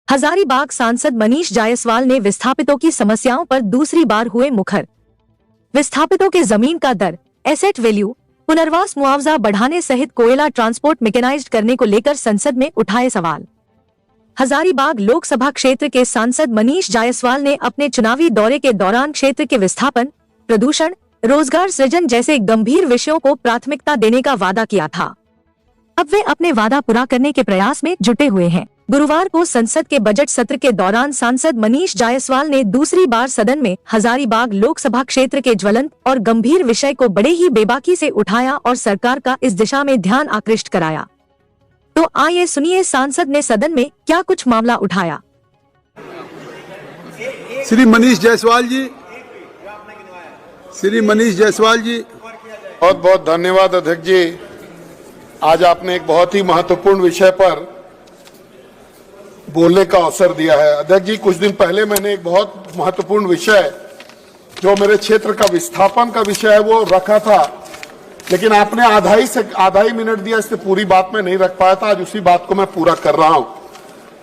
हजारीबाग सांसद मनीष जायसवाल ने विस्थापितों की समस्याओं पर दूसरी बार हुए मुखर। विस्थापितों के जमीन का दर, एसेट वैल्यू, पुनर्वास मुआवजा बढ़ाने सहित कोयला ट्रांसपोर्ट मैकेनाइज्ड करने को लेकर संसद में उठाए सवाल। हजारीबाग लोकसभा क्षेत्र के सांसद मनीष जायसवाल ने अपने चुनावी दौरे के दौरान क्षेत्र के विस्थापन, प्रदूषण, रोजगार सृजन जैसे गंभीर विषयों को प्राथमिकता देने का वादा किया था। अब वे अपने वादा पूरा करने के प्रयास में जुटे हुए हैं। गुरुवार को संसद के बजट सत्र के दौरान सांसद मनीष जायसवाल ने दूसरी बार सदन में हजारीबाग लोकसभा क्षेत्र के ज्वलंत और गंभीर विषय को बड़े ही बेबाकी से उठाया और सरकार का इस दिशा में ध्यान आकृष्ट कराया। तो आइए सुनिए सांसद ने सदन में क्या कुछ मामला उठाया। श्री मनीष जायसवाल जी, बहुत बहुत धन्यवाद अध्यक्ष जी। आज आपने एक बहुत ही महत्वपूर्ण विषय पर बोलने का अवसर दिया है। अध्यक्ष जी, कुछ दिन पहले मैंने एक बहुत महत्वपूर्ण विषय जो मेरे क्षेत्र का विस्थापन का विषय है वो रखा था, लेकिन आपने आधा ही मिनट दिया, इससे पूरी बात में नहीं रख पाया था। आज उसी बात को मैं पूरा कर रहा हूं।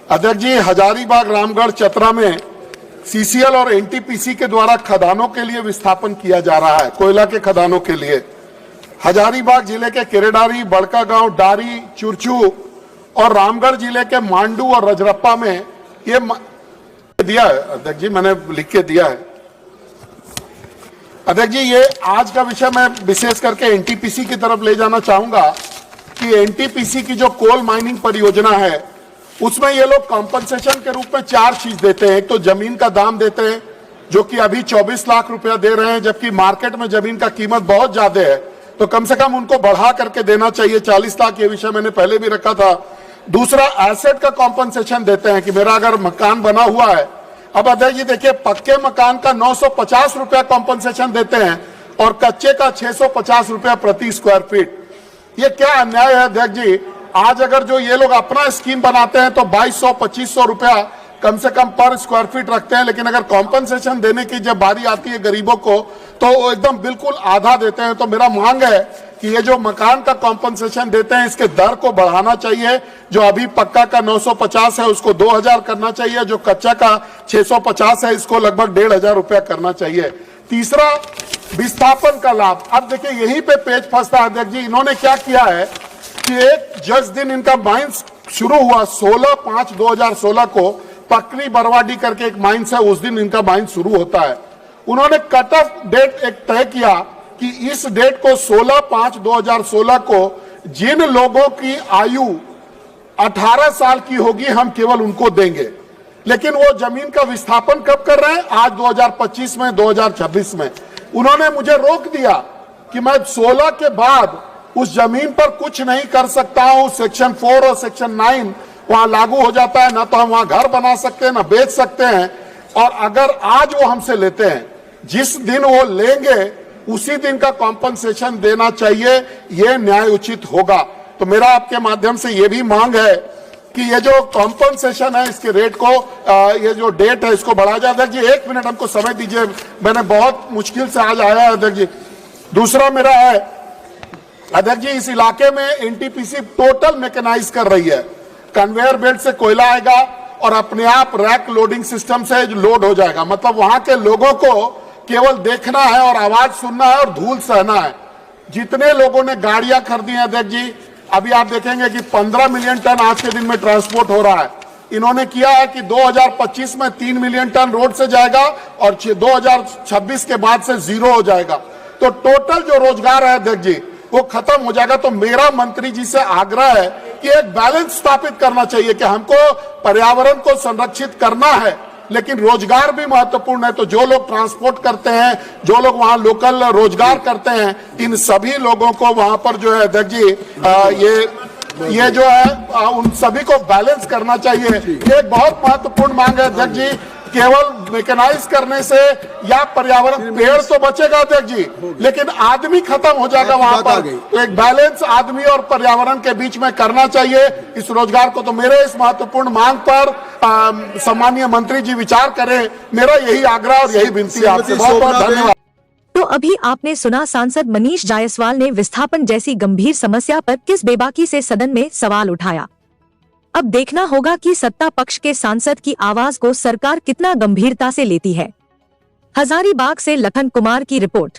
अध्यक्ष जी, हजारीबाग, रामगढ़, चतरा में सीसीएल और एनटीपीसी के द्वारा खदानों के लिए विस्थापन किया जा रहा है, कोयला के खदानों के लिए। हजारीबाग जिले के केरेडारी, बड़कागांव, डारी, चुरचू और रामगढ़ जिले के मांडू और रजरप्पा में ये दिया है। अध्यक्ष जी, मैंने लिख के दिया है। अध्यक्ष जी, ये आज का विषय मैं विशेष करके एनटीपीसी की तरफ ले जाना चाहूंगा कि एनटीपीसी की जो कोल माइनिंग परियोजना है उसमें ये लोग कॉम्पनसेशन के रूप में 4 चीज देते हैं। एक तो जमीन का दाम देते हैं जो कि अभी 24 लाख रुपया दे रहे हैं, जबकि मार्केट में जमीन का कीमत बहुत ज्यादा है, तो कम से कम उनको बढ़ा करके देना चाहिए 40 लाख। ये विषय मैंने पहले भी रखा था। दूसरा, एसेट का कॉम्पनसेशन देते हैं कि मेरा अगर मकान बना हुआ है, अब अध्यक्ष जी देखिए, पक्के मकान का 950 रुपया कॉम्पनसेशन देते हैं और कच्चे का 650 रुपया प्रति स्क्वायर फीट। ये क्या अन्याय है अध्यक्ष जी। आज अगर जो ये लोग अपना स्कीम बनाते हैं तो 2200-2500 रुपया कम से कम पर स्क्वायर फीट रखते हैं, लेकिन अगर कॉम्पनसेशन देने की जब बारी आती है गरीबों को तो वो एकदम बिल्कुल आधा देते हैं। तो मेरा मांग है कि ये जो मकान का कॉम्पनसेशन देते हैं इसके दर को बढ़ाना चाहिए। जो अभी पक्का का 950 है उसको 2000 करना चाहिए, जो कच्चा का 650 है इसको लगभग 1500 रुपया करना चाहिए। तीसरा, विस्थापन का लाभ। अब देखिए, यहीं पे पेच फंसता है अध्यक्ष जी। इन्होंने क्या किया है कि एक जिस दिन इनका माइंस शुरू हुआ 16/5/2016 को पकरी बरवाडी करके एक माइंस है, उस दिन इनका माइंस शुरू होता है। उन्होंने कट ऑफ डेट एक तय किया कि इस डेट को 16/5/2016 को जिन लोगों की आयु 18 साल की होगी हम केवल उनको देंगे। लेकिन वो जमीन का विस्थापन कब कर रहे हैं? आज 2025 में, 2026 में। उन्होंने मुझे रोक दिया कि मैं 16 के बाद उस जमीन पर कुछ नहीं कर सकता हूं। सेक्शन 4 और सेक्शन 9 वहां लागू हो जाता है, ना तो हम वहां घर बना सकते हैं ना बेच सकते हैं। और अगर आज वो हमसे लेते हैं, जिस दिन वो लेंगे उसी दिन का कॉम्पनसेशन देना चाहिए, ये न्याय उचित होगा। तो मेरा आपके माध्यम से ये भी मांग है कि ये जो कॉम्पनसेशन है इसके रेट को, ये जो डेट है इसको बढ़ाया जाए। अध्यक्ष जी, 1 मिनट हमको समय दीजिए, मैंने बहुत मुश्किल से आज आया है अध्यक्ष जी। दूसरा मेरा है अध्यक्ष जी, इस इलाके में एनटीपीसी टोटल मैकेनाइज कर रही है। कन्वेयर बेल्ट से कोयला आएगा और अपने आप रैक लोडिंग सिस्टम से लोड हो जाएगा। मतलब वहां के लोगों को केवल देखना है और आवाज सुनना है और धूल सहना है। जितने लोगों ने गाड़ियां खरीदी हैं अध्यक्ष जी, अभी आप देखेंगे कि 15 मिलियन टन आज के दिन में ट्रांसपोर्ट हो रहा है। इन्होंने किया है कि 2025 में 3 मिलियन टन रोड से जाएगा और 2026 के बाद से 0 हो जाएगा। तो टोटल जो रोजगार है अध्यक्ष जी वो खत्म हो जाएगा। तो मेरा मंत्री जी से आग्रह है कि एक बैलेंस स्थापित करना चाहिए कि हमको पर्यावरण को संरक्षित करना है, लेकिन रोजगार भी महत्वपूर्ण है। तो जो लोग ट्रांसपोर्ट करते हैं, जो लोग वहां लोकल रोजगार करते हैं, इन सभी लोगों को वहां पर जो है अध्यक्ष जी ये जो है उन सभी को बैलेंस करना चाहिए। ये एक बहुत महत्वपूर्ण मांग है अध्यक्ष जी। केवल मैकेनाइज करने से या पर्यावरण, पेड़ तो बचेगा अध्यक्ष जी, लेकिन आदमी खत्म हो जाएगा वहां पर। तो एक बैलेंस आदमी और पर्यावरण के बीच में करना चाहिए इस रोजगार को। तो मेरे इस महत्वपूर्ण मांग पर सम्मानीय मंत्री जी विचार करें, मेरा यही आग्रह और यही विनती है आपसे। बहुत बहुत धन्यवाद। तो अभी आपने सुना सांसद मनीष जायसवाल ने विस्थापन जैसी गंभीर समस्या पर किस बेबाकी से सदन में सवाल उठाया। अब देखना होगा कि सत्ता पक्ष के सांसद की आवाज को सरकार कितना गंभीरता से लेती है। हजारीबाग से लखन कुमार की रिपोर्ट।